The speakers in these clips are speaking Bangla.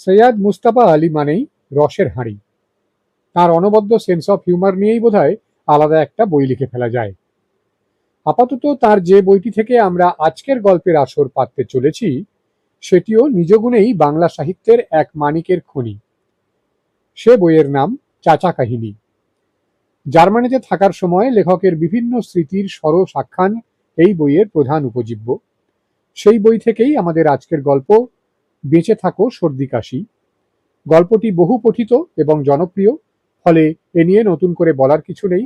সৈয়দ মুস্তাফা আলী মানেই রসের হাঁড়ি। তার অনবদ্য সেন্স অফ হিউমার নিয়েই বোধহয় আলাদা একটা বই লিখে ফেলা যায়। আপাতত তার যে বইটি থেকে আমরা আজকের গল্পের আসর পাততে চলেছি সেটিও নিজ গুণেই বাংলা সাহিত্যের এক মানিকের খনি। সে বইয়ের নাম চাচা কাহিনী। জার্মানিতে থাকার সময় লেখকের বিভিন্ন স্মৃতির সাক্ষাৎ এই বইয়ের প্রধান উপজীব্য। সেই বই থেকেই আমাদের আজকের গল্প, বেঁচে থাকো সর্দি কাশি। গল্পটি বহু পঠিত এবং জনপ্রিয়, ফলে এ নিয়ে নতুন করে বলার কিছু নেই।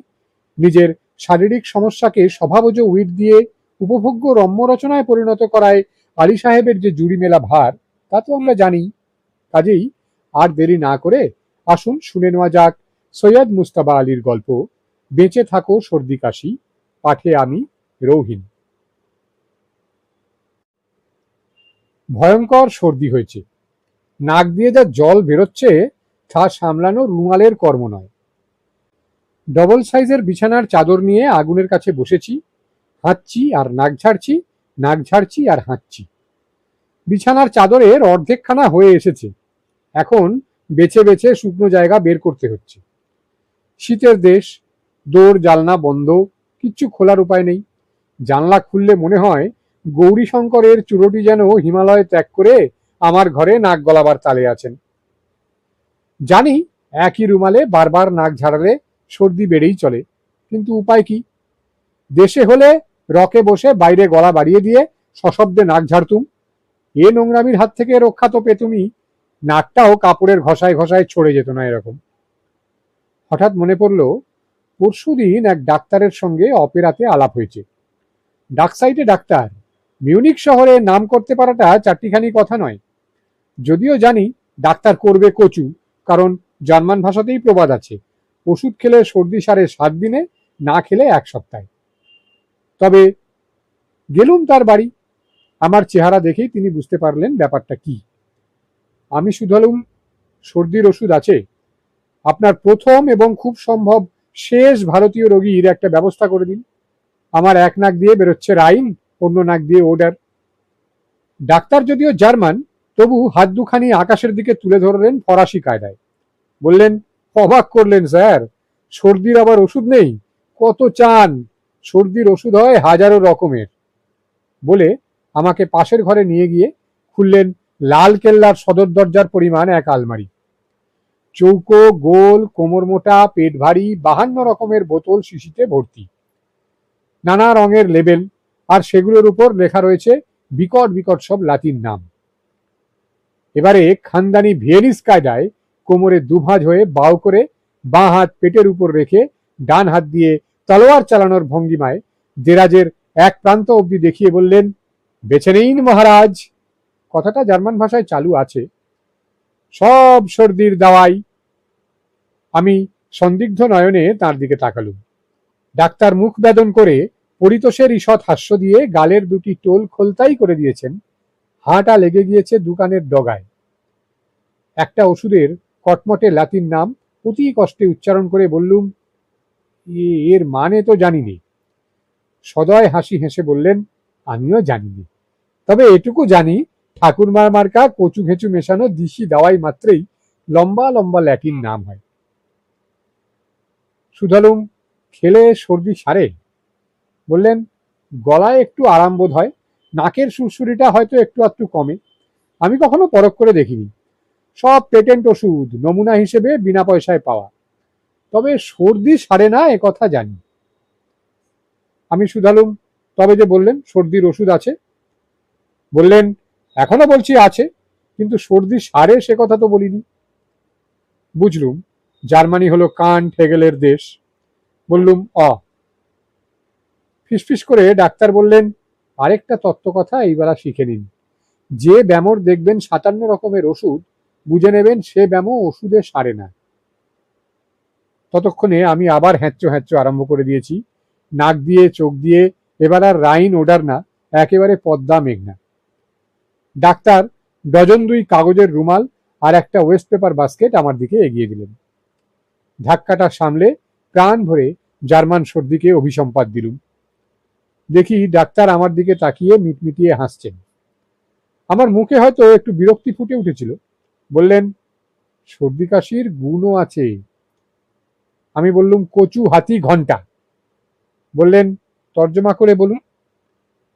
নিজের শারীরিক সমস্যাকে স্বভাবজ উইট দিয়ে উপভোগ্য রম্য রচনায় পরিণত করায় আলী সাহেবের যে জুড়ি মেলা ভার, তা তো আমরা জানি। কাজেই আর দেরি না করে আসুন শুনে নেওয়া যাক সৈয়দ মুস্তাফা আলীর গল্প বেঁচে থাকো সর্দি কাশি, পাঠে আমি রৌহিন। ভয়ঙ্কর সর্দি হয়েছে। নাক দিয়ে যা জল বেরোচ্ছে তা সামলানো রুমালের কর্ম নয়। ডবল সাইজের বিছানার চাদর নিয়ে আগুনের কাছে বসেছি, হাঁচছি আর নাক ঝাড়ছি, নাক ঝাড়ছি আর হাঁচছি। বিছানার চাদরের অর্ধেকখানা হয়ে এসেছে, এখন বেছে বেছে শুকনো জায়গা বের করতে হচ্ছে। শীতের দেশ, দোর জানলা বন্ধ, কিচ্ছু খোলার উপায় নেই। জানলা খুললে মনে হয় গৌরীশঙ্করের চূড়োটি যেন হিমালয় ত্যাগ করে আমার ঘরে নাক গলাবার তালে আছেন। জানি একই রুমালে বারবার নাক ঝাড়ালে সর্দি বেড়েই চলে, কিন্তু উপায় কি? দেশে হলে রকে বসে বাইরে গলা বাড়িয়ে দিয়ে সশব্দে নাক ঝাড়তুম। এ নোংরামির হাত থেকে রক্ষা তো পেতুমই, নাকটাও কাপড়ের ঘষায় ঘষায় ছড়ে যেত না এরকম। হঠাৎ মনে পড়ল পরশুদিন এক ডাক্তারের সঙ্গে অপেরাতে আলাপ হয়েছে। ডাকসাইটে ডাক্তার, মিউনিক শহরে নাম করতে পারাটা চারটিখানি কথা নয়। যদিও জানি ডাক্তার করবে কচু, কারণ জার্মান ভাষাতেই প্রবাদ আছে, ওষুধ খেলে সর্দি সারে 7 দিনে, না খেলে 1 সপ্তাহে। তবে গেলুম তার বাড়ি। আমার চেহারা দেখেই তিনি বুঝতে পারলেন ব্যাপারটা কি। আমি শুধালুম, সর্দির ওষুধ আছে? আপনার প্রথম এবং খুব সম্ভব শেষ ভারতীয় রোগীর একটা ব্যবস্থা করে দিন। আমার এক নাক দিয়ে বেরোচ্ছে রাইন, অন্য নাক দিয়ে ওডার। ডাক্তার যদিও জার্মান, তবু হাত দুখানি আকাশের দিকে তুলে ধরলেন ফরাসি কায়দায়। বললেন, অবাক করলেন স্যার, সর্দির আবার ওষুধ নেই? কত চান? সর্দির ওষুধ হয় হাজারো রকমের। বলে আমাকে পাশের ঘরে নিয়ে গিয়ে খুললেন লাল কেল্লার সদর দরজার পরিমাণ এক আলমারি। চৌকো, গোল, কোমর মোটা, পেট ভারী 52 রকমের বোতল শিশিতে ভর্তি, নানা রঙের লেবেল, আর সেগুলোর উপর লেখা রয়েছে বিকট বিকট সব লাতিন নাম। এবারে খানদানি ভিয়েনিস কায়দায় কোমরে দুভাঁজ হয়ে বাউ করে বাঁ হাত পেটের উপর রেখে ডান হাত দিয়ে তলোয়ার চালানোর ভঙ্গিমায় দেরাজের এক প্রান্ত অবধি দেখিয়ে বললেন, বেছে নিন মহারাজ। কথাটা জার্মান ভাষায় চালু আছে। সব সর্দির দাওয়াই। আমি সন্দিগ্ধ নয়নে তার দিকে তাকালুম। ডাক্তার মুখ বেদন করে পরিতোষের ঈষৎ হাস্য দিয়ে গালের দুটি টোল খোলতাই করে দিয়েছেন। হাঁটা লেগে গিয়েছে দুকানের ডগায়। একটা ওষুধের কটমটে লাতিন নাম অতি কষ্টে উচ্চারণ করে বললুম, এর মানে তো জানিনি। সদয় হাসি হেসে বললেন, আমিও জানিনি, তবে এটুকু জানি ঠাকুরমার মার্কা কচু ঘেঁচু মেশানো দিশি দাওয়াই মাত্রেই লম্বা লম্বা ল্যাটিন নাম হয়। শুধালুম, খেলে সর্দি সারে? বললেন, গলায় একটু আরাম বোধ হয়, নাকের সুরসুরিটা হয়তো একটু আধটু কমে। আমি কখনো পরখ করে দেখিনি। সব পেটেন্ট ওষুধ, নমুনা হিসেবে বিনা পয়সায় পাওয়া। তবে সর্দি সারে না এ কথা জানি। আমি শুধালুম, তবে যে বললেন সর্দির ওষুধ আছে? বললেন, এখনো বলছি আছে, কিন্তু সর্দি সারে সে কথা তো বলিনি। বুঝলুম জার্মানি হলো কান্ট হেগেলের দেশ। বললুম, ফিসফিস করে ডাক্তার বললেন, আরেকটা তত্ত্ব কথা এইবেলা শিখে নিন। যে ব্যামোর দেখবেন 57 রকমের ওষুধ, বুঝে নেবেন সে ব্যামো ওষুধে সারে না। ততক্ষণে আমি আবার হ্যাঁচ্চো হ্যাঁচ্চো আরম্ভ করে দিয়েছি। নাক দিয়ে চোখ দিয়ে এবার আর রাইন ওডার না, একেবারে পদ্মা মেঘনা। ডাক্তার ডজন 2 কাগজের রুমাল আর একটা ওয়েস্ট পেপার বাস্কেট আমার দিকে এগিয়ে দিলেন। ধাক্কাটা সামলে প্রাণ ভরে জার্মান সর্দিকে অভিসম্পাদ দিলুম। দেখি ডাক্তার আমার দিকে তাকিয়ে মিটমিটিয়ে হাসছেন। আমার মুখে হয়তো একটু বিরক্তি ফুটে উঠেছিল, বললেন, সর্দি কাশির গুণও আছে। আমি বললুম, কচু, হাতি, ঘণ্টা। বললেন, তর্জমা করে বলুন।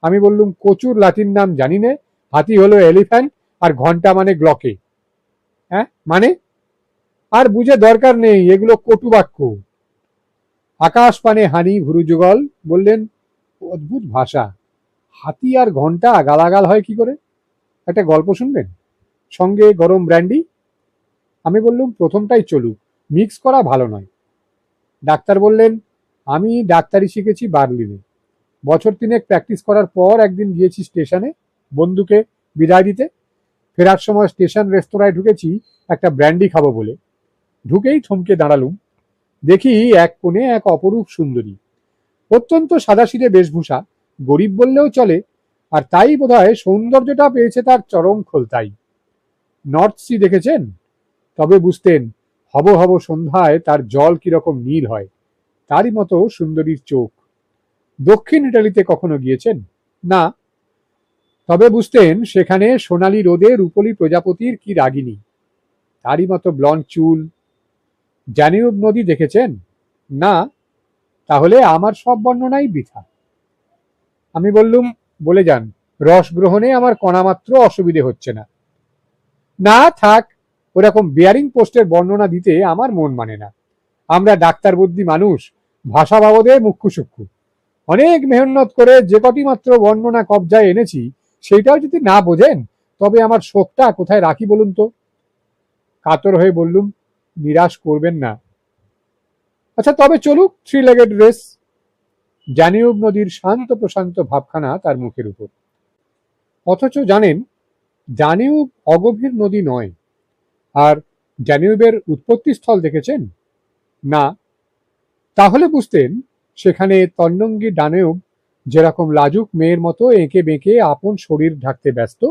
আমি বললুম, কচুর লাতিন নাম জানি নে, হাতি হলো এলিফ্যান্ট, আর ঘণ্টা মানে গ্লকে। হ্যাঁ মানে? আর বুঝে দরকার নেই, এগুলো কটু বাক্য। আকাশ পানে হানি ভুরুযুগল বললেন, অদ্ভুত ভাষা, হাতি আর ঘণ্টা গালাগাল হয় কি করে? একটা গল্প শুনবেন, সঙ্গে গরম ব্র্যান্ডি। আমি বললুম, প্রথমটাই চলুক, মিক্স করা ভালো নয়। ডাক্তার বললেন, আমি ডাক্তারি শিখেছি বার্লিনে। বছর তিনেক প্র্যাকটিস করার পর একদিন গিয়েছি স্টেশনে বন্ধুকে বিদায় দিতে। ফেরার সময় স্টেশন রেস্তোরাঁয় ঢুকেছি একটা ব্র্যান্ডি খাবো বলে। ঢুকেই থমকে দাঁড়ালুম। দেখি এক কোণে এক অপরূপ সুন্দরী, অত্যন্ত সাদাসিধে বেশভূষা, গরিব বললেও চলে, আর তাই বোধহয় সৌন্দর্যটা পেয়েছে তার চরম খোলতাই। নর্থ সি দেখেছেন? তবে বুঝতেন হব হব সন্ধ্যায় তার জল কিরকম নীল হয়। তারই মতো সুন্দরীর চোখ। দক্ষিণ ইটালিতে কখনো গিয়েছেন? না। তবে বুঝতেন সেখানে সোনালী রোদে রূপলী প্রজাপতির কি রাগিনী। তারই মতো ব্লন্ড চুল। ড্যানিউব নদী দেখেছেন? না। তাহলে আমার সব বর্ণনাই বৃথা। আমি বললুম, বলে যান, রস গ্রহণে আমার কণামাত্র অসুবিধে হচ্ছে না। না থাক, ওরকম বেয়ারিং পোস্টের বর্ণনা দিতে আমার মন মানে না। আমরা ডাক্তার বুদ্ধি মানুষ, ভাষা বাবদে মুখ্যু সূক্ষ্ম। অনেক মেহনত করে যে কটি মাত্র বর্ণনা কবজায় এনেছি, সেইটাও যদি না বোঝেন তবে আমার শোকটা কোথায় রাখি বলুন তো। কাতর হয়ে বললুম, নিরাশ করবেন না। আচ্ছা তবে চলুক থ্রি লেগেড রেস। ড্যানিউব নদীর শান্ত প্রশান্ত ভাবখানা তার মুখের উপর। অথচ জানেন, ড্যানিউব অগভীর নদী নয়। আর ড্যানিউবের উৎপত্তিস্থল দেখেছেন? না। তাহলে বুঝতেন সেখানে তন্নঙ্গি ড্যানিউব যেরকম লাজুক মেয়ের মতো এঁকে বেঁকে আপন শরীর ঢাকতে ব্যস্ত,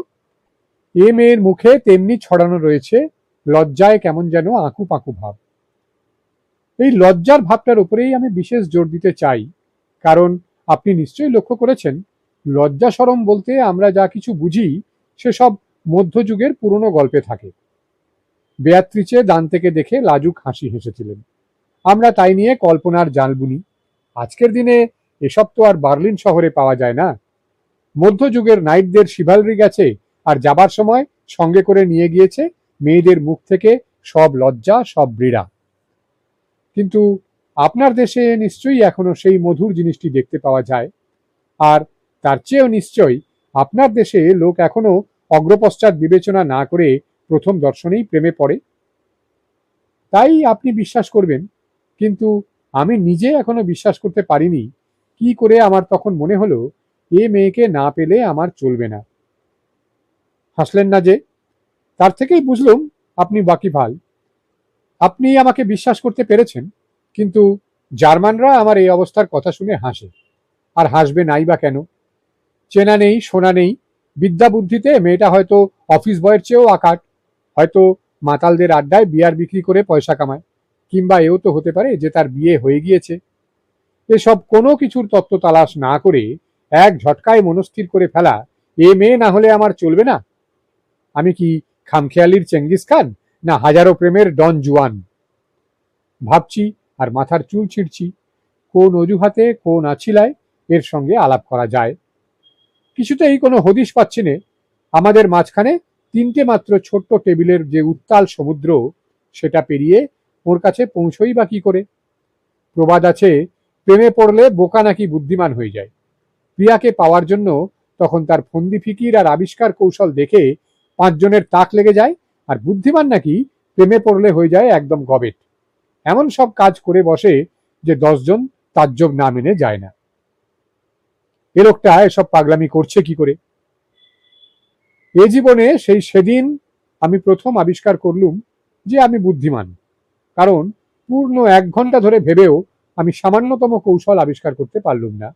এ মেয়ের মুখে তেমনি ছড়ানো রয়েছে লজ্জায় কেমন যেন আঁকু পাঁকু ভাব। এই লজ্জার ভাবটার উপরেই আমি বিশেষ জোর দিতে চাই, কারণ আপনি নিশ্চয়ই লক্ষ্য করেছেন, লজ্জা শরম বলতে আমরা যা কিছু বুঝি সেসব মধ্যযুগের পুরনো গল্পে থাকে। বেয়াত্রিচে দান্তেকে দেখে লাজুক হাসি হেসেছিলেন, আমরা তাই নিয়ে কল্পনার জাল বুনি। আজকের দিনে এসব তো আর বার্লিন শহরে পাওয়া যায় না। মধ্যযুগের নাইটদের শিভালরি গেছে, আর যাবার সময় সঙ্গে করে নিয়ে গিয়েছে মেয়েদের মুখ থেকে সব লজ্জা, সব ব্রীড়া। কিন্তু আপনার দেশে নিশ্চয়ই এখনো সেই মধুর জিনিসটি দেখতে পাওয়া যায়। আর তার চেয়েও নিশ্চয়ই আপনার দেশে লোক এখনো অগ্রপশ্চাৎ বিবেচনা না করে প্রথম দর্শনেই প্রেমে পড়ে। তাই আপনি বিশ্বাস করবেন, কিন্তু আমি নিজে এখনো বিশ্বাস করতে পারিনি। কি করে আমার তখন মনে হলো এ মেয়েকে না পেলে আমার চলবে না। হাসলেন না যে? তার থেকেই বুঝলুম আপনি ওয়াকিবহাল। আপনি আমাকে বিশ্বাস করতে পেরেছেন, কিন্তু জার্মানরা আমার এই অবস্থার কথা শুনে হাসে। আর হাসবে নাই বা কেন? চেনা নেই, শোনা নেই, বিদ্যা বুদ্ধিতে মেয়েটা হয়তো অফিস বয়ের চেয়েও আকাট, হয়তো মাতালদের আড্ডায় বিয়ার বিক্রি করে পয়সা কামায়, কিংবা এও তো হতে পারে যে তার বিয়ে হয়ে গিয়েছে। এসব কোনো কিছুর তত্ত্ব তালাশ না করে এক ঝটকায় মনস্থির করে ফেলা, এ মেয়ে না হলে আমার চলবে না। আমি কি খামখেয়ালির চেঙ্গিস খান, না হাজারো প্রেমের ডন জুয়ান? ভাবছি আর মাথার চুল ছিঁড়ছি, কোন অজুহাতে কোন আছিলায় এর সঙ্গে আলাপ করা যায়। কিছুতেই কোনো হদিশ পাচ্ছি নে। আমাদের মাঝখানে তিনটে মাত্র ছোট্ট টেবিলের যে উত্তাল সমুদ্র, সেটা পেরিয়ে ওর কাছে পৌঁছই বা কি করে? প্রবাদ আছে, প্রেমে পড়লে বোকা নাকি বুদ্ধিমান হয়ে যায়। প্রিয়াকে পাওয়ার জন্য তখন তার ফন্দি ফিকির আর আবিষ্কার কৌশল দেখে পাঁচজনের তাক লেগে যায়, আর বুদ্ধিমান নাকি প্রেমে পড়লে হয়ে যায় একদম গবেট। এমন সব কাজ করে বসে যে 10 জন তাজ্জব না মেনে যায় না। এ লোকটা এসব পাগলামি করছে কি করে? এ জীবনে সেই সেদিন আমি প্রথম আবিষ্কার করলুম যে আমি বুদ্ধিমান, কারণ পূর্ণ 1 ঘন্টা ধরে ভেবেও আমি সামান্যতম কৌশল আবিষ্কার করতে পারলুম না।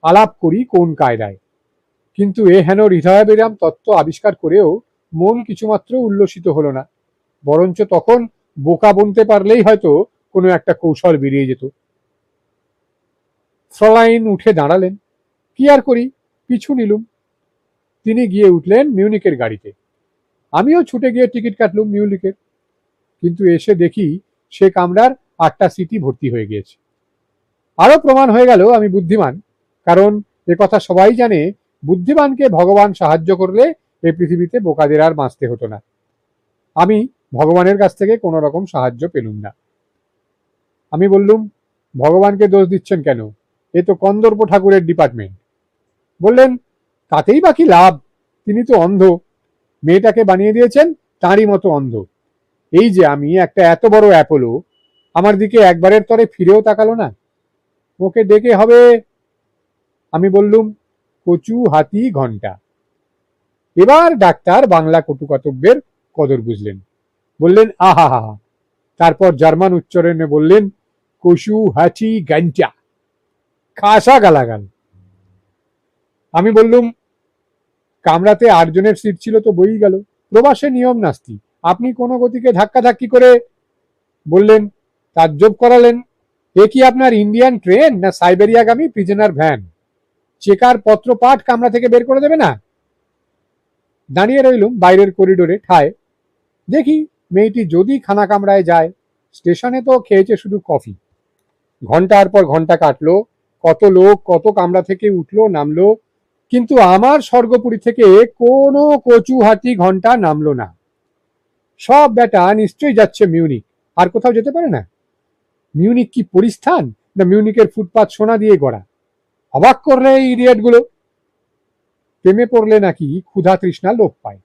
আলাপ করি কোন কায়দায়, কিন্তু এ হেন হৃদয়াবিরাম তত্ত্ব আবিষ্কার করেও মন কিছুমাত্র উল্লসিত হলো না, বরঞ্চ তখন বোকা বনতে পারলেই হয়তো কোনো একটা কৌশল বেরিয়ে যেত। ফ্রলাইন উঠে দাঁড়ালেন। কি আর করি, পিছু নিলুম। তিনি গিয়ে উঠলেন মিউনিকের গাড়িতে। আমিও ছুটে গিয়ে টিকিট কাটলুম মিউলিকের, কিন্তু এসে দেখি সে কামরার 8টা সিটই ভর্তি হয়ে গিয়েছে। আরো প্রমাণ হয়ে গেল আমি বুদ্ধিমান, কারণ কথা সবাই জানে বুদ্ধিমানকে ভগবান সাহায্য করলে এই পৃথিবীতে বোকাদের আর বাঁচতে হতো না। আমি ভগবানের কাছ থেকে কোনো রকম সাহায্য পেলুম না। আমি বললুম, ভগবানকে দোষ দিচ্ছেন কেন? এ তো কন্দর্প ঠাকুরের ডিপার্টমেন্ট। বললেন, তাতেই বাকি লাভ, তিনি তো অন্ধ, মেয়েটাকে বানিয়ে দিয়েছেন তাঁরই মতো অন্ধ। এই যে আমি একটা এত বড় অ্যাপোলো, আমার দিকে একবারের তরে ফিরেও তাকালো না। ওকে ডেকে হবে। আমি বললুম, কচু হাতি ঘন্টা। এবার ডাক্তার বাংলা কটুকাতব্যের কদর বুঝলেন, বললেন আহা হা। তারপর জার্মান উচ্চারণে বললেন, কচু হাতি ঘন্টা। খাসা গালাগাল। আমি বললুম, কামরাতে 8 জনের সিট ছিল তো বই গেল, প্রবাসে নিয়ম নাস্তি, আপনি কোনো গতিকে ধাক্কাধাক্কি করে। বললেন, তাজ্জব করালেন, এ কি আপনার ইন্ডিয়ান ট্রেন না সাইবেরিয়াগামী প্রিজনার ভ্যান? চেকার পত্র পাঠ কামরা থেকে বের করে দেবে না? দাঁড়িয়ে রইলুম বাইরের করিডোরে ঠায়। দেখি মেয়েটি যদি খানা কামরায় যায়। স্টেশনে তো খেয়েছে শুধু কফি। ঘন্টার পর ঘন্টা কাটলো, কত লোক কত কামরা থেকে উঠলো নামলো, কিন্তু আমার স্বর্গপুরী থেকে কোনো কচু হাতি ঘন্টা নামলো না। সব বেটা নিশ্চয়ই যাচ্ছে মিউনিক, আর কোথাও যেতে পারে না। মিউনিক কি পরিস্থান, না মিউনিকের ফুটপাত সোনা দিয়ে গড়া? অবাক করলে এই ইডিয়েট গুলো। প্রেমে পড়লে নাকি ক্ষুধা তৃষ্ণা লোপ পায়,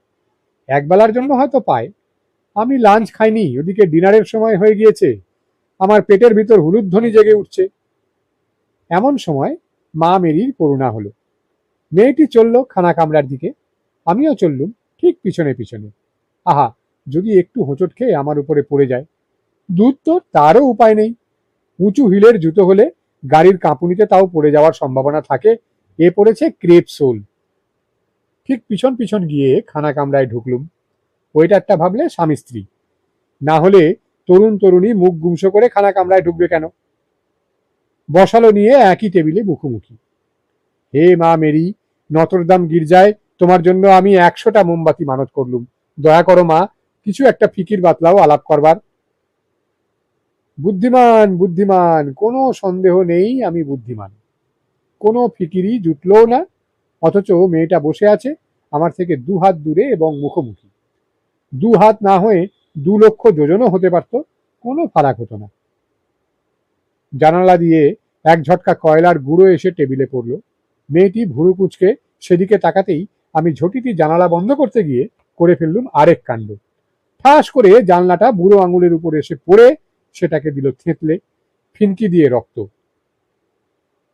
একবেলার জন্য হয়তো পায়। আমি লাঞ্চ খাইনি, ওদিকে ডিনারের সময় হয়ে গিয়েছে, আমার পেটের ভিতর হুলুধ্বনি জেগে উঠছে। এমন সময় মা মেরির করুণা হলো। মেয়েটি চলল খানা কামরার দিকে, আমিও চললুম ঠিক পিছনে পিছনে। আহা, যদি একটু হোঁচট খেয়ে আমার উপরে পড়ে যায়। দুধ তো তারও উপায় নেই, উঁচু হিলের জুতো হলে গাড়ির কাঁপুনিতে তাও পড়ে যাওয়ার সম্ভাবনা থাকে। এ পড়েছে ক্রেপ সোল। ঠিক পিছন পিছন গিয়ে খানা কামরায় ঢুকলুম। ওয়েটারটা ভাবলে স্বামী স্ত্রী, না হলে তরুণ তরুণী মুখ গুমসো করে খানা কামরায় ঢুকবে কেন? বসালো নিয়ে একই টেবিলে মুখোমুখি। হে মা মেরি, নতরদাম গির্জায় তোমার জন্য আমি 100টা মোমবাতি মানত করলুম, দয়া করো মা, কিছু একটা ফিকির বাতলাও আলাপ করবার। বুদ্ধিমান বুদ্ধিমান, কোনো সন্দেহ নেই আমি বুদ্ধিমান। কোনো ফিকিরই জুটলও না, অথচ মেয়েটা বসে আছে আমার থেকে 2 হাত দূরে এবং মুখোমুখি। 2 হাত না হয়ে 2 লক্ষ যোজনও হতে পারত, কোনো ফারাক হতো না। জানালা দিয়ে এক ঝটকা কয়লার গুঁড়ো এসে টেবিলে পড়ল। মেয়েটি ভুরু কুঁচকে সেদিকে তাকাতেই আমি ঝটিটি জানালা বন্ধ করতে গিয়ে করে ফেললুম আরেক কাণ্ড। ঠাস করে জানলাটা বুড়ো আঙুলের উপর এসে পড়ে সেটাকে দিল থেঁতলে, ফিনকি দিয়ে রক্ত।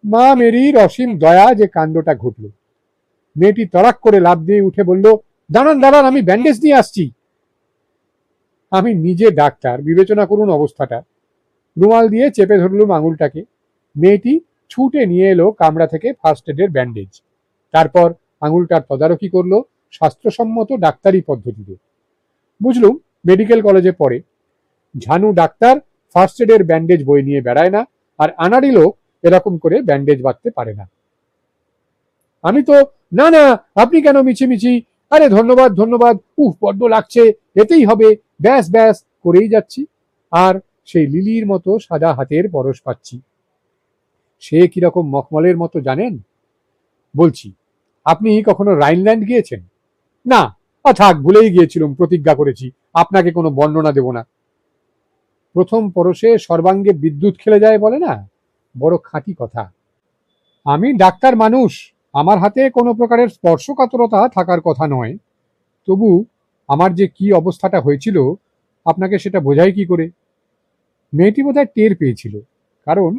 মা মেরির অসীম দয়া যে কাণ্ডটা ঘটল। মেয়েটি তড়াক করে লাফ দিয়ে উঠে বলল, দাঁড়ান দাঁড়ান, আমি ব্যান্ডেজ নিয়ে আসছি। আমি নিজে ডাক্তার, বিবেচনা করুন অবস্থাটা। রুমাল দিয়ে চেপে ধরলুম আঙুলটাকে। মেয়েটি ছুটে নিয়ে এলো কামরা থেকে ফার্স্ট এডের ব্যান্ডেজ, তারপর আঙুলটার তদারকি করলো শাস্ত্রসম্মত ডাক্তারি পদ্ধতিতে। বুঝলুম মেডিকেল কলেজে পড়ে। ঝানু ডাক্তার ফার্স্ট এডের ব্যান্ডেজ বই নিয়ে বেড়ায় না, আর আনাড়ি লোক এরকম করে ব্যান্ডেজ বাঁধতে পারে না। আমি তো, না না, আপনি কেন মিছিমিছি, আরে ধন্যবাদ ধন্যবাদ, উফ বড্ড লাগছে, এতেই হবে, ব্যাস ব্যাস করেই যাচ্ছি। আর সেই লিলির মতো সাদা হাতের পরশ পাচ্ছি। সে কিরকম মখমলের মতো জানেন? বলছি, আপনি কখনো রাইনল্যান্ড গিয়েছেন? না, থাক, ভুলেই গিয়েছিলাম, প্রতিজ্ঞা করেছি আপনাকে কোনো বর্ণনা দেব না। প্রথম পরশে সর্বাঙ্গে বিদ্যুৎ খেলে যায় বলে না, বড় খাঁটি কথা। আমি ডাক্তার মানুষ, আমার হাতে কোনো প্রকারের স্পর্শকাতরতা থাকার কথা নয়, তবু আমার যে কি অবস্থাটা হয়েছিল আপনাকে সেটা বোঝাই কি করে। মেয়েটি বোধহয় টের পেয়েছিল, কারণ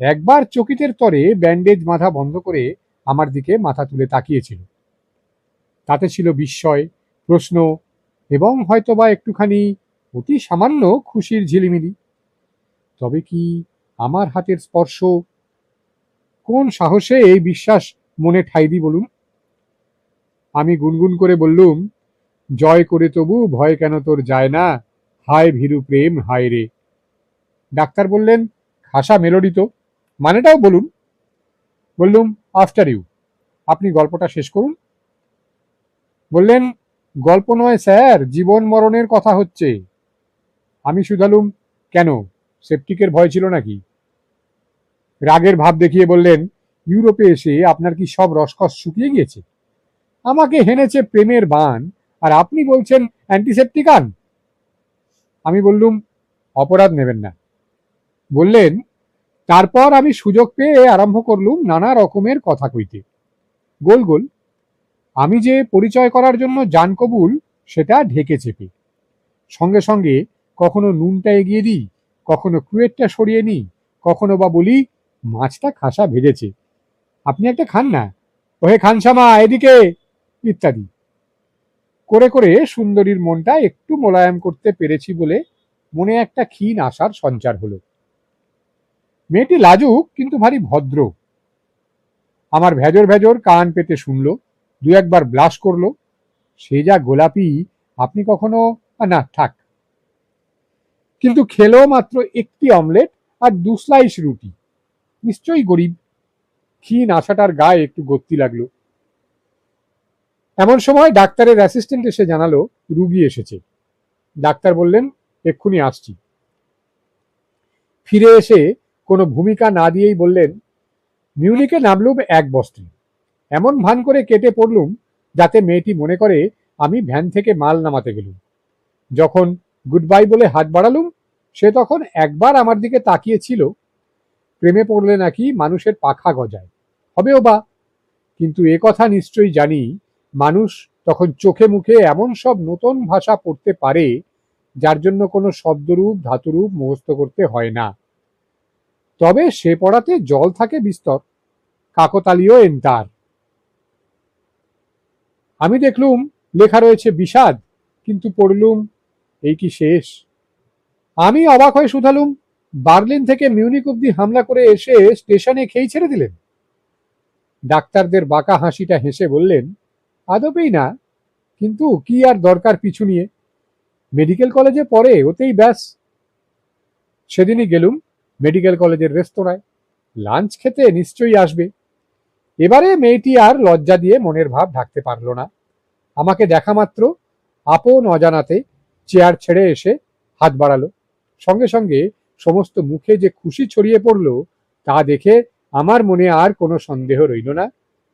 একবার চকিতের তরে ব্যান্ডেজ বাঁধা বন্ধ করে আমার দিকে মাথা তুলে তাকিয়েছিল। তাতে ছিল বিস্ময়, প্রশ্ন এবং হয়তোবা একটুখানি অতি সামান্য খুশির ঝিলিমিলি। তবে কি আমার হাতের স্পর্শ? কোন সাহসে এই বিশ্বাস মনে ঠাঁই দিই বলুন? আমি গুনগুন করে বললুম, জয় করে তবু ভয় কেন তোর যায় না, হায় ভীরু প্রেম হায় রে। ডাক্তার বললেন, খাসা মেলোডি তো, মানেটাও বলুন। বললুম, আফটার ইউ, আপনি গল্পটা শেষ করুন। বললেন, গল্প নয় স্যার, জীবন মরণের কথা হচ্ছে। আমি শুধালুম, কেন, সেপটিকের ভয় ছিল নাকি? রাগের ভাব দেখিয়ে বললেন, ইউরোপে এসে আপনার কি সব রসকস শুকিয়ে গিয়েছে? আমাকে হেনেছে প্রেমের বান, আর আপনি বলছেন অ্যান্টিসেপটিকান। আমি বললুম, অপরাধ নেবেন না। বললেন, তারপর আমি সুযোগ পেয়ে আরম্ভ করলুম নানা রকমের কথা কইতে, গোল গোল। আমি যে পরিচয় করার জন্য জান কবুল, সেটা ঢেকে চেপে। সঙ্গে সঙ্গে কখনো নুনটা এগিয়ে দিই, কখনো ক্রুয়েটটা সরিয়ে নিই, কখনো বা বলি মাছটা খাসা ভেজেছে, আপনি একটা খান না, ওহে খানসামা এদিকে, ইত্যাদি করে করে সুন্দরীর মনটা একটু মোলায়েম করতে পেরেছি বলে মনে একটা ক্ষীণ আশার সঞ্চার হলো। মেয়েটি লাজুক কিন্তু ভারী ভদ্র। আমার ভেজর ভেজর কান পেতে শুনলো, দু একবার ব্লাশ করলো। সে যা গোলাপি, আপনি কখনো, না থাক। কিন্তু খেলো মাত্র একটি অমলেট আর 2 স্লাইস রুটি। নিশ্চয়ই গরিব। ক্ষীণ আশাটার গায়ে একটু গত্তি লাগলো। এমন সময় ডাক্তারের অ্যাসিস্ট্যান্ট এসে জানালো রুগী এসেছে। ডাক্তার বললেন, এক্ষুনি আসছি। ফিরে এসে কোনো ভূমিকা না দিয়েই বললেন, মিউনিকে নামলুম এক বস্ত্রে। এমন ভান করে কেটে পড়লুম যাতে মেয়েটি মনে করে আমি ভ্যান থেকে মাল নামাতে গেলুম। যখন গুড বাই বলে হাত বাড়ালুম, সে তখন একবার আমার দিকে তাকিয়েছিল। প্রেমে পড়লে নাকি মানুষের পাখা গজায়, হবেও বা, কিন্তু এ কথা নিশ্চয়ই জানি মানুষ তখন চোখে মুখে এমন সব নতুন ভাষা পড়তে পারে যার জন্য কোনো শব্দরূপ ধাতুরূপ মুখস্থ করতে হয় না। তবে সে পড়াতে জল থাকে বিস্তর, কাকতালীয় এন্টার। আমি দেখলুম লেখা রয়েছে বিষাদ, কিন্তু পড়লুম এই কি শেষ? আমি অবাক হয়ে শুধালুম, বার্লিন থেকে মিউনিক অব্দি হামলা করে এসে স্টেশনে খেই ছেড়ে দিলেন? ডাক্তারদের বাঁকা হাসিটা হেসে বললেন, আদপেই না, কিন্তু কি আর দরকার পিছু নিয়ে, মেডিকেল কলেজে পড়ে, ওতেই ব্যাস। সেদিনই গেলুম মেডিকেল কলেজের রেস্তোরাঁয়, লাঞ্চ খেতে নিশ্চয়ই আসবে। এবারে মেয়েটি আর লজ্জা দিয়ে মনের ভাব ঢাকতে পারল না। আমাকে দেখা মাত্র আপন অজানাতে চেয়ার ছেড়ে এসে হাত বাড়ালো। সঙ্গে সঙ্গে সমস্ত মুখে যে খুশি ছড়িয়ে পড়ল তা দেখে আমার মনে আর কোনো সন্দেহ রইল না,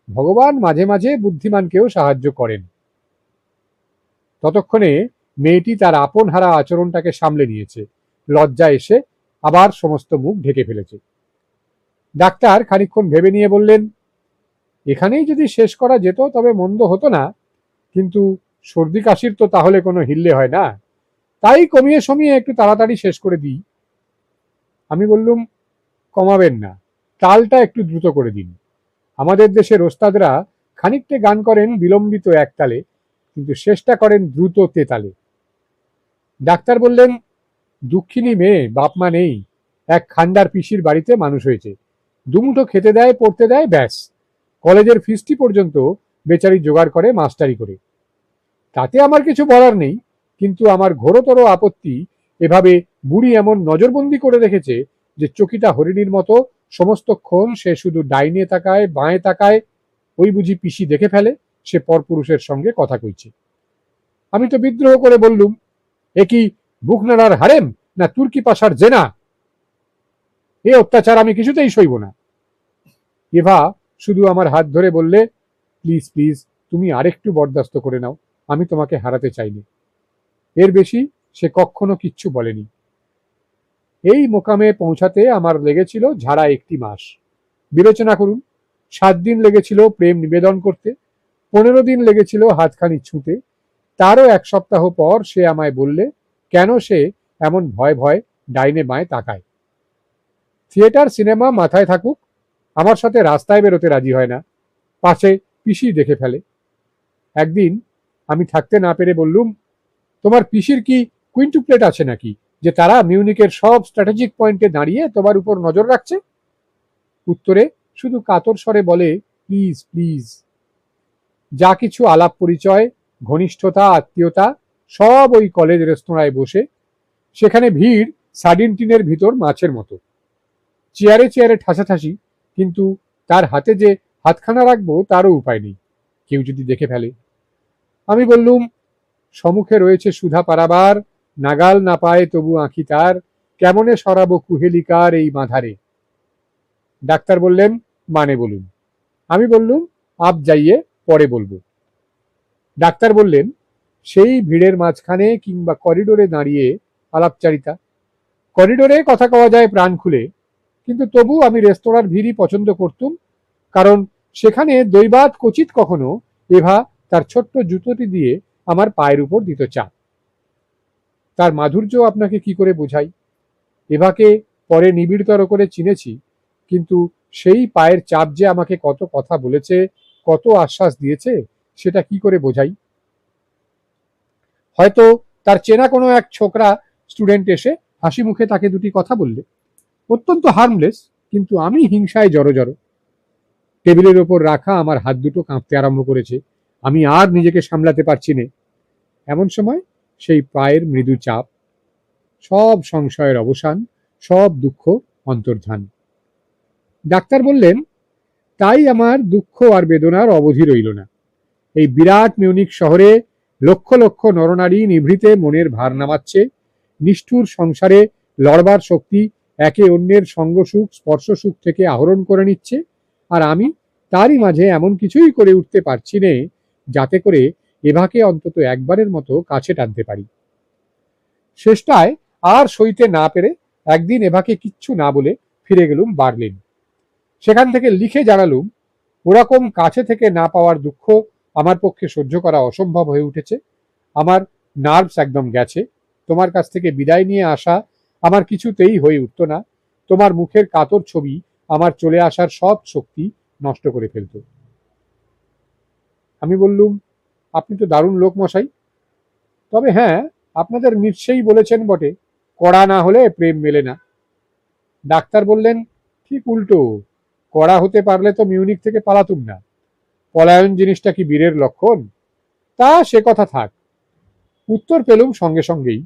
ভগবান মাঝে মাঝে বুদ্ধিমানকেও সাহায্য করেন। ততক্ষণে মেয়েটি তার আপন হারা আচরণটাকে সামলে নিয়েছে, লজ্জা এসে আবার সমস্ত মুখ ঢেকে ফেলেছে। ডাক্তার খানিকক্ষণ ভেবে নিয়ে বললেন, এখানেই যদি শেষ করা যেত তবে মন্দ হতো না, কিন্তু সর্দি কাশির তো তাহলে কোনো হিল্লে হয় না, তাই কমিয়ে সমিয়ে একটু তাড়াতাড়ি শেষ করে দিই। আমি বললুম, কমাবেন না, তালটা একটু দ্রুত করে দিন। আমাদের দেশের ওস্তাদরা খানিকটা গান করেন বিলম্বিত এক তালে, কিন্তু শেষটা করেন দ্রুত তেতালে। ডাক্তার বললেন, দুঃখিনী মেয়ে, বাপ মা নেই, এক খান্ডার পিসির বাড়িতে মানুষ হয়েছে, দুমুঠো খেতে দেয়, পড়তে দেয়, ব্যাস। কলেজের ফিসটি পর্যন্ত বেচারি জোগাড় করে মাস্টারি করে। তাতে আমার কিছু বলার নেই, কিন্তু আমার ঘোরতর আপত্তি, এভাবে বুড়ি এমন নজরবন্দি করে রেখেছে যে চকিটা হরিণীর মতো সমস্তক্ষণ সে শুধু ডাইনে তাকায়, বাঁয়ে তাকায়, ওই বুঝি পিসি দেখে ফেলে সে পরপুরুষের সঙ্গে কথা কইছে। আমি তো বিদ্রোহ করে বললুম, এ কি বুকনারার হারেম না তুর্কি পাশার জেনা? এ অত্যাচার আমি কিছুতেই সইব না। এভা শুধু আমার হাত ধরে বললে, প্লিজ প্লিজ, তুমি আরেকটু বরদাস্ত করে নাও, আমি তোমাকে হারাতে চাইনি। এর বেশি সে কখনো কিচ্ছু বলেনি। এই মোকামে পৌঁছাতে আমার লেগেছিল ঝাড়া 1 মাস। বিবেচনা করুন, 7 দিন লেগেছিল প্রেম নিবেদন করতে, 15 দিন লেগেছিল হাতখানি ছুঁতে, তারও 1 সপ্তাহ পর সে আমায় বললে কেন সে এমন ভয় ভয় ডাইনে বাঁয়ে তাকায়। থিয়েটার সিনেমা মাথায় থাকুক, আমার সাথে রাস্তায় বেরোতে রাজি হয় না, পাশে পিসি দেখে ফেলে। একদিন আমি থাকতে না পেরে বললুম, তোমার পিসির কি কুইন্টুপ্লেট আছে নাকি, যে তারা মিউনিকের সব স্ট্র্যাটেজিক পয়েন্টে দাঁড়িয়ে তোমার উপর নজর রাখছে? উত্তরে শুধু কাতর স্বরে বলে, প্লিজ প্লিজ। যা কিছু আলাপ পরিচয়, ঘনিষ্ঠতা, আত্মীয়তা, সব ওই কলেজ রেস্তোরাঁয় বসে। সেখানে ভিড় সার্ডিন টিনের ভিতর মাছের মতো, চেয়ারে চেয়ারে ঠাসাঠাসি, কিন্তু তার হাতে যে হাতখানা রাখবো তারও উপায় নেই, কেউ যদি দেখে ফেলে। আমি বললুম, সম্মুখে রয়েছে সুধা পারাবার, নাগাল না পায় তবু আঁখি তার, কেমনে সরাবো কুহেলিকার এই মাধারে। ডাক্তার বললেন, মানে বলুন। আমি বললুম, আপ যাইয়ে পরে বলবো। ডাক্তার বললেন, সেই ভিড়ের মাঝখানে কিংবা করিডোরে দাঁড়িয়ে আলাপচারিতা। করিডোরে কথা কওয়া যায় প্রাণ খুলে, কিন্তু তবু আমি রেস্তোরাঁর ভিড়ই পছন্দ করতুম, কারণ সেখানে দৈবাৎ কচিত কখনো এভা তার ছোট্ট জুতোটি দিয়ে আমার পায়ের উপর দিত চাপ। তার মাধুর্য আপনাকে কি করে বোঝাই। এভাকে পরে নিবিড়তর করে চিনেছি, কিন্তু সেই পায়ের চাপ যে আমাকে কত কথা বলেছে, কত আশ্বাস দিয়েছে, সেটা কি করে বোঝাই। হয়তো তার চেনা কোনো এক ছোকরা স্টুডেন্ট এসে হাসি মুখে তাকে দুটি কথা বললে, অত্যন্ত হার্মলেস, কিন্তু আমি হিংসায় জড়ো জড়ো। টেবিলের ওপর রাখা আমার হাত দুটো কাঁপতে আরম্ভ করেছে, আমি আর নিজেকে সামলাতে পারছি না। এমন সময় সেই পায়ের মৃদু চাপ, সব সংশয়ের অবসান, সব দুঃখ অন্তর্ধান। ডাক্তার বললেন, তাই আমার দুঃখ আর বেদনার অবধি রইল না। এই বিরাট মিউনিক শহরে লক্ষ লক্ষ নরনারী নিভৃতে মনের ভার নামাচ্ছে, নিষ্ঠুর সংসারে লড়বার শক্তি একে অন্যের সঙ্গ সুখ স্পর্শ সুখ থেকে আহরণ করে নিচ্ছে, আর আমি তারই মাঝে এমন কিছুই করে উঠতে পারছি নে যাতে করে এভাকে অন্তত একবারের মতো কাছে টানতে পারি। শেষটায় আর সইতে না পেরে একদিন এভাকে কিচ্ছু না বলে ফিরে গেলুম বার্লিন। সেখান থেকে লিখে জানালুম, ওরকম কাছে থেকে না পাওয়ার দুঃখ আমার পক্ষে সহ্য করা অসম্ভব হয়ে উঠেছে। আমার নার্ভস একদম গেছে। তোমার কাছ থেকে বিদায় নিয়ে আসা আমার কিছুতেই হয়ে উঠত না। তোমার মুখের কাতর ছবি আমার চলে আসার সব শক্তি নষ্ট করে ফেলত। আমি বললুম, আপনি তো দারুণ লোক মশাই। তবে হ্যাঁ, আপনাদের নিশ্চয়ই বলেছেন বটে, কড়া না হলে প্রেম মেলে না। ডাক্তার বললেন, ঠিক উল্টো, কড়া হতে পারলে তো মিউনিক থেকে পালাতুম না। পলায়ন জিনিসটা কি বীরের লক্ষণ? তা সে কথা থাক। উত্তর পেলুম সঙ্গে সঙ্গেই।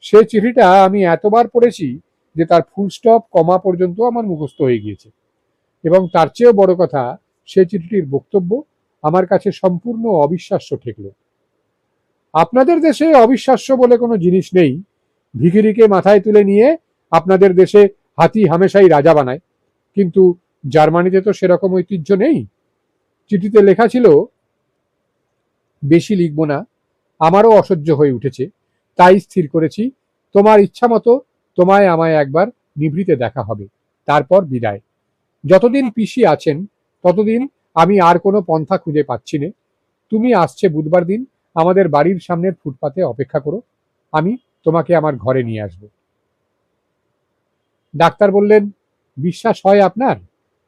সে চিঠিটা আমি এতবার পড়েছি যে তার ফুল স্টপ কমা পর্যন্ত আমার মুখস্থ হয়ে গিয়েছে, এবং তার চেয়েও বড় কথা, সে চিঠিটির বক্তব্য আমার কাছে সম্পূর্ণ অবিশ্বাস্য ঠেকল। আপনাদের দেশে অবিশ্বাস্য বলে কোনো জিনিস নেই। ভিখিরিকে মাথায় তুলে নিয়ে আপনাদের দেশে হাতি হামেশাই রাজা বানায়, কিন্তু জার্মানিতে তো সেরকম ঐতিহ্য নেই। চিঠিতে লেখা ছিল, বেশি লিখব না, আমারও অসহ্য হয়ে উঠেছে, তাই স্থির করেছি তোমার ইচ্ছা মতো তোমায় আমায় একবার নিভৃতে দেখা হবে, তারপর বিদায়। যতদিন পিসি আছেন ততদিন আমি আর কোনো পন্থা খুঁজে পাচ্ছি না। তুমি আসছে বুধবার দিন আমাদের বাড়ির সামনের ফুটপাতে অপেক্ষা করো, আমি তোমাকে আমার ঘরে নিয়ে আসব। ডাক্তার বললেন, বিশ্বাস হয় আপনার?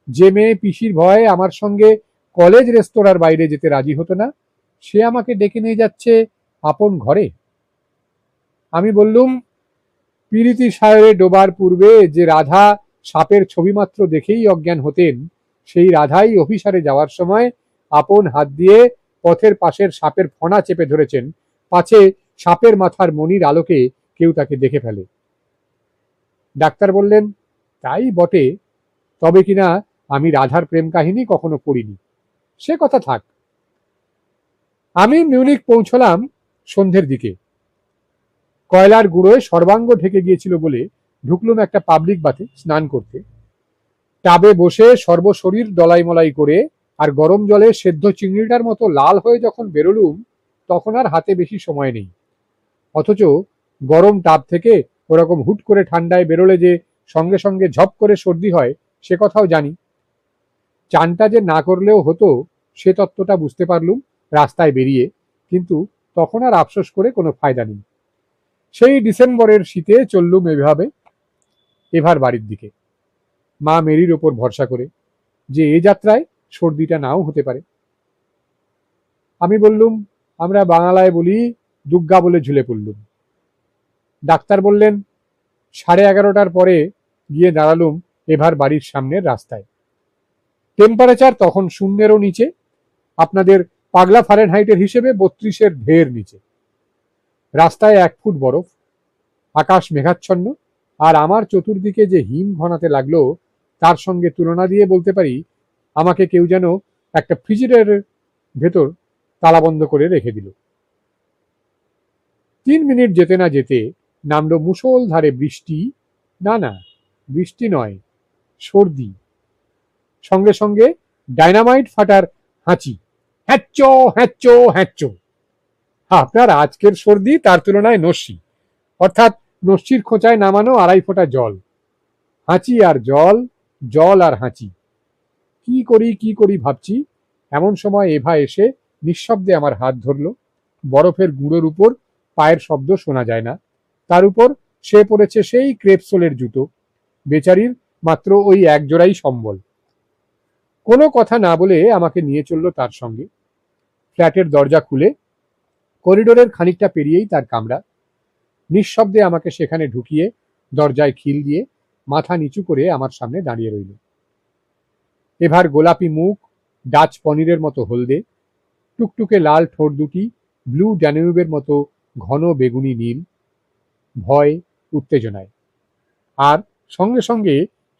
যে মেয়ে পিসির ভয়ে আমার সঙ্গে কলেজ রেস্তোরাঁর বাইরে যেতে রাজি হতো না, সে আমাকে ডেকে নিয়ে যাচ্ছে আপন ঘরে। আমি বললুম, পিরিতি সাগরে ডোবার পূর্বে যে রাধা সাপের ছবি মাত্র দেখেই অজ্ঞান হতেন, সেই রাধাই অভিসারে যাওয়ার সময় আপন হাত দিয়ে পথের পাশের সাপের ফণা চেপে ধরেছেন, পাছে সাপের মাথার মণির আলোকে কেউ তাকে দেখে ফেলে। ডাক্তার বললেন, তাই বটে, তবে কিনা আমি রাধার প্রেম কাহিনী কখনো পড়িনি। সে কথা থাক। আমি মিউনিক পৌঁছলাম সন্ধ্যের দিকে। কয়লার গুঁড়োয় সর্বাঙ্গ ঢেকে গিয়েছিল বলে ঢুকলুম একটা পাবলিক বাথে স্নান করতে। টাবে বসে সর্বশরীর দলাই মলাই করে আর গরম জলে সেদ্ধ চিংড়িটার মতো লাল হয়ে যখন বেরোলুম, তখন আর হাতে বেশি সময় নেই। অথচ গরম টাব থেকে ওরকম হুট করে ঠান্ডায় বেরোলে যে সঙ্গে সঙ্গে ঝপ করে সর্দি হয়, সে কথাও জানি। চানটা যে না করলেও হতো, সে তত্ত্বটা বুঝতে পারলুম রাস্তায় বেরিয়ে, কিন্তু তখন আর আফসোস করে কোনো ফায়দা নেই। সেই ডিসেম্বরের শীতে চললুম এভাবে এভার বাড়ির দিকে, মা মেরির ওপর ভরসা করে যে এ যাত্রায় সর্দিটা নাও হতে পারে। আমি বললুম, আমরা বাংলায় বলি দুগ্গা বলে ঝুলে পড়লুম। ডাক্তার বললেন, 11:30টার পরে গিয়ে দাঁড়ালুম এভার বাড়ির সামনের রাস্তায়। টেম্পারেচার তখন শূন্যেরও নিচে, আপনাদের পাগলা ফারেনহাইটের হিসেবে 32-এর ঢের নিচে। রাস্তায় 1 ফুট বরফ, আকাশ মেঘাচ্ছন্ন, আর আমার চতুর্দিকে যে হিম ঘনাতে লাগলো, তার সঙ্গে তুলনা দিয়ে বলতে পারি আমাকে কেউ যেন একটা ফ্রিজিডের ভেতর তালাবন্ধ করে রেখে দিল। 3 মিনিট যেতে না যেতে নামলো মুষলধারে বৃষ্টি। না, বৃষ্টি নয়, সর্দি। সঙ্গে সঙ্গে ডায়নামাইট ফাটার হাঁচি। হ্যাঁচো হ্যাঁচো হ্যাঁচো। আপনার আজকের সর্দি তার তুলনায় নস্যি, অর্থাৎ নস্যির খোঁচায় নামানো 2.5 ফোঁটা জল। হাঁচি আর জল, জল আর হাঁচি। কি করি ভাবছি, এমন সময় এভা এসে নিঃশব্দে আমার হাত ধরল। বরফের গুঁড়োর উপর পায়ের শব্দ শোনা যায় না, তার উপর সে পড়েছে সেই ক্রেপসোলের জুতো। বেচারির মাত্র ওই এক জোড়াই সম্বল। কোনো কথা না বলে আমাকে নিয়ে চলল তার সঙ্গে। ফ্ল্যাটের দরজা খুলে করিডোরের খানিকটা পেরিয়েই তার কামরা। নিঃশব্দে আমাকে সেখানে ঢুকিয়ে দরজায় খিল দিয়ে মাথা নিচু করে আমার সামনে দাঁড়িয়ে রইল। এভার গোলাপি মুখ ডাচ পনিরের মতো হলদে, টুকটুকে লাল ঠোঁট দুটি ব্লু ড্যানিউবের মতো ঘন বেগুনি নীল। ভয়, উত্তেজনায়। আর সঙ্গে সঙ্গে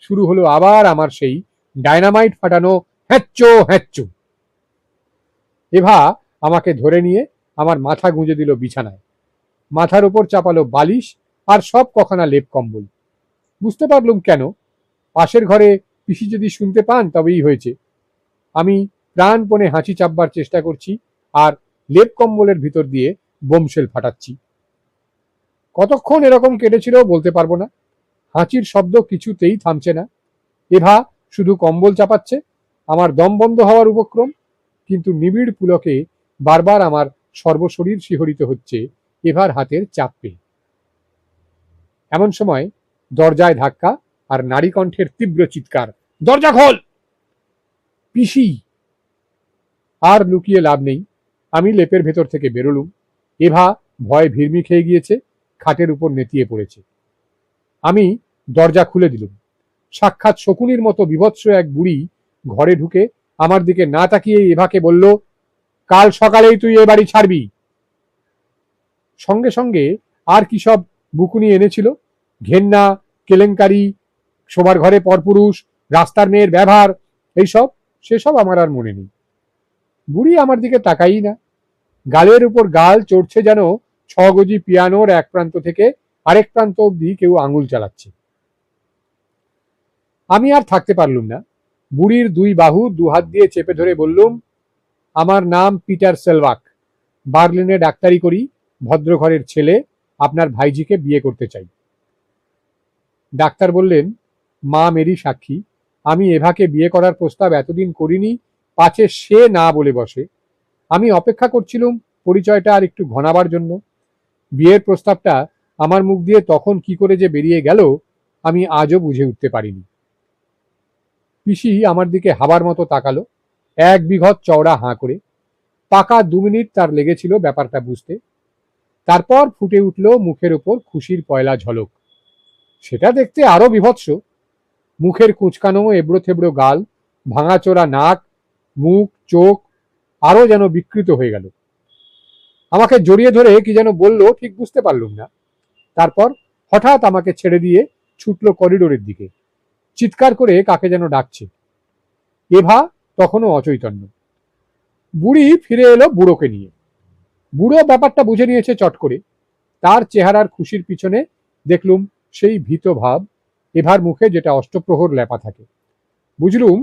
শুরু হলো আবার আমার সেই ডায়নামাইট ফাটানো হ্যাঁচো হ্যাঁচো। এভা আমাকে ধরে নিয়ে আমার মাথা গুঁজে দিল বিছানায়। মাথার উপর চাপালো বালিশ আর সব কখানা লেপ কম্বল। বুঝতে পারলুম কেন। পাশের ঘরে পিসি যদি শুনতে পান তবেই হয়েছে। আমি প্রাণপণে হাঁচি চাপবার চেষ্টা করছি আর লেপ কম্বলের ভিতর দিয়ে বোমশেল ফাটাচ্ছি। কতক্ষণ এরকম কেটেছিল বলতে পারবো না। হাঁচির শব্দ কিছুতেই থামছে না। এভা শুধু কম্বল চাপাচ্ছে, আমার দম বন্ধ হওয়ার উপক্রম। কিন্তু নিবিড় পুলকে বারবার আমার সর্বশরীর শিহরিত হচ্ছে এভার হাতের চাপ পেয়ে। এমন সময় দরজায় ধাক্কা আর নারী কণ্ঠের তীব্র চিৎকার, দরজা খোল! পিসি! আর লুকিয়ে লাভ নেই, আমি লেপের ভেতর থেকে বেরোলুম। এভা ভয়ে ভিড়মি খেয়ে গিয়েছে, খাটের উপর নেতিয়ে পড়েছে। আমি দরজা খুলে দিলুম। সাক্ষাৎ শকুনির মতো বিভৎস এক বুড়ি ঘরে ঢুকে আমার দিকে না তাকিয়ে এভাকে বলল, কাল সকালেই তুই এ বাড়ি ছাড়বি। সঙ্গে সঙ্গে আর কি সব বুকুনি এনেছিল, ঘেন্না, কেলেঙ্কারি, শোবার ঘরে পরপুরুষ, রাস্তার মেয়ের ব্যবহার, এইসব সেসব আমার আর মনে নেই। বুড়ি আমার দিকে তাকাই না। গালের উপর গাল চড়ছে যেন 6 গজি পিয়ানোর এক প্রান্ত থেকে আরেক প্রান্ত অব্দি কেউ আঙুল চালাচ্ছে। আমি আর থাকতে পারলুম না। বুড়ির 2 বাহু 2 হাত দিয়ে চেপে ধরে বললুম, আমার নাম পিটার সেলভাক, বার্লিনে ডাক্তারি করি, ভদ্র ঘরের ছেলে, আপনার ভাইজিকে বিয়ে করতে চাই। ডাক্তার বললেন, মা মেরি সাক্ষী, আমি এভাকে বিয়ে করার প্রস্তাব এতদিন করিনি, পাছে সে না বলে বসে। আমি অপেক্ষা করছিলুম পরিচয়টা আর একটু ঘনাবার জন্য। বিয়ের প্রস্তাবটা আমার মুখ দিয়ে তখন কি করে যে বেরিয়ে গেল আমি আজও বুঝে উঠতে পারিনি। পিসি আমার দিকে হাবার মতো তাকালো, এক বিঘত চওড়া হাঁ করে। পাকা 2 মিনিট তার লেগেছিল ব্যাপারটা বুঝতে। তারপর ফুটে উঠল মুখের ওপর খুশির পয়লা ঝলক। সেটা দেখতে আরো বিভৎস। মুখের কুঁচকানো এবড়ো থেবড়ো গাল, ভাঙাচোরা নাক, মুখ, চোখ আরো যেন বিকৃত হয়ে গেল। আমাকে জড়িয়ে ধরে কি যেন বলল, ঠিক বুঝতে পারলুম না। তারপর হঠাৎ আমাকে ছেড়ে দিয়ে ছুটলো করিডোরের দিকে, চিৎকার করে কাকে যেন ডাকছে। এভা তখনও অচৈতন্য। বুড়ি ফিরে এলো বুড়োকে নিয়ে। বুড়ো ব্যাপারটা বুঝে নিয়েছে চট করে। তার চেহারার খুশির পিছনে দেখলুম সেই ভীত ভাব, এভার মুখে যেটা অষ্টপ্রহর লেপা থাকে। বুঝলুম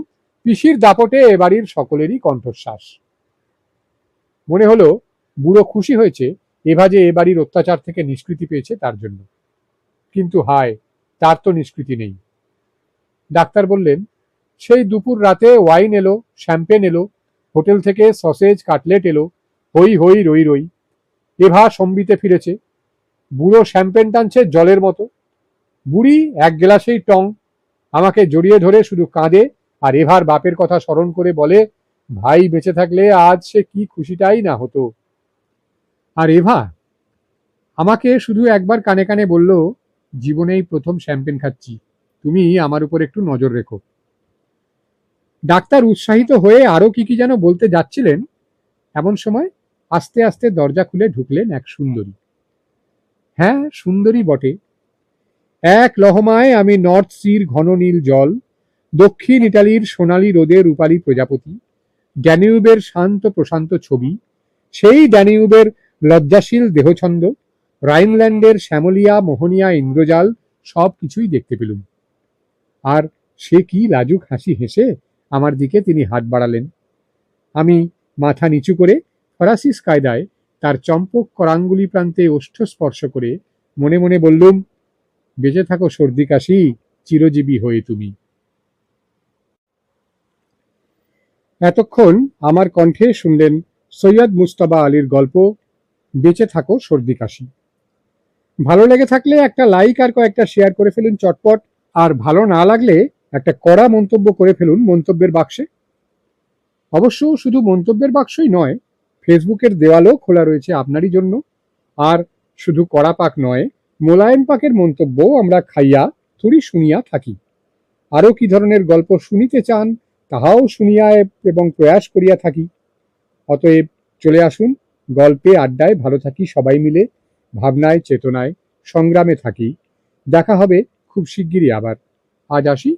পিসির দাপটে এ বাড়ির সকলেরই কণ্ঠশ্বাস। মনে হলো বুড়ো খুশি হয়েছে এভা যে এ বাড়ির অত্যাচার থেকে নিষ্কৃতি পেয়েছে তার জন্য। কিন্তু হায়, তার তো নিষ্কৃতি নেই। ডাক্তার বললেন, সেই দুপুর রাতে ওয়াইন এলো, শ্যাম্পেন এলো, হোটেল থেকে সসেজ কাটলেট এলো, হই হই রই রই। এভা সম্বিতে ফিরেছে। বুড়ো শ্যাম্পেন টানছে জলের মতো। বুড়ি এক গ্লাসেই টং। আমাকে জড়িয়ে ধরে শুধু কাঁদে আর এভার বাপের কথা স্মরণ করে বলে, ভাই বেঁচে থাকলে আজ সে কি খুশিটাই না হতো। আর এভা আমাকে শুধু একবার কানে কানে বলল, জীবনেই প্রথম শ্যাম্পেন খাচ্ছি, তুমি আমার উপর একটু নজর রেখো। ডাক্তার উৎসাহিত হয়ে আরো কি কি যেন বলতে যাচ্ছিলেন, এমন সময় আস্তে আস্তে দরজা খুলে ঢুকলেন এক সুন্দরী। হ্যাঁ, সুন্দরী বটে। এক লহমায় আমি নর্থ সির ঘন নীল জল, দক্ষিণ ইটালির সোনালী রোদে রূপালী প্রজাপতি, ড্যানিউবের শান্ত প্রশান্ত ছবি, সেই ড্যানিউবের লজ্জাশীল দেহছন্দ, রাইনল্যান্ডের শ্যামলিয়া, মোহনিয়া, ইন্দ্রজাল সব কিছুই দেখতে পেলুম। আর সে কি লাজুক হাসি হেসে আমার দিকে তিনি হাত বাড়ালেন। আমি মাথা নিচু করে ফরাসিস কায়দায় তার চম্পক করাঙ্গুলি প্রান্তে ওষ্ঠ স্পর্শ করে মনে মনে বললুম, বেঁচে থাকো সর্দি কাশি, চিরজীবী হয়ে তুমি। এতক্ষণ আমার কণ্ঠে শুনলেন সৈয়দ মুজতবা আলীর গল্প বেঁচে থাকো সর্দি কাশি। ভালো লেগে থাকলে একটা লাইক আর কয়েকটা শেয়ার করে ফেলুন চটপট। আর ভালো না লাগলে একটা কড়া মন্তব্য করে ফেলুন মন্তব্যের বাক্সে। অবশ্য শুধু মন্তব্যের বাক্সই নয়, ফেসবুকের দেওয়ালও খোলা রয়েছে আপনারই জন্য। আর শুধু কড়া পাক নয়, মোলায়েম পাকের মন্তব্যও আমরা খাইয়া থুড়ি শুনিয়া থাকি। আরও কি ধরনের গল্প শুনিতে চান তাহাও শুনিয়া এবং প্রয়াস করিয়া থাকি। অতএব চলে আসুন, গল্পে আড্ডায় ভালো থাকি সবাই মিলে, ভাবনায় চেতনায় সংগ্রামে থাকি। দেখা হবে খুব শিগগিরই আবার। আজ আসি,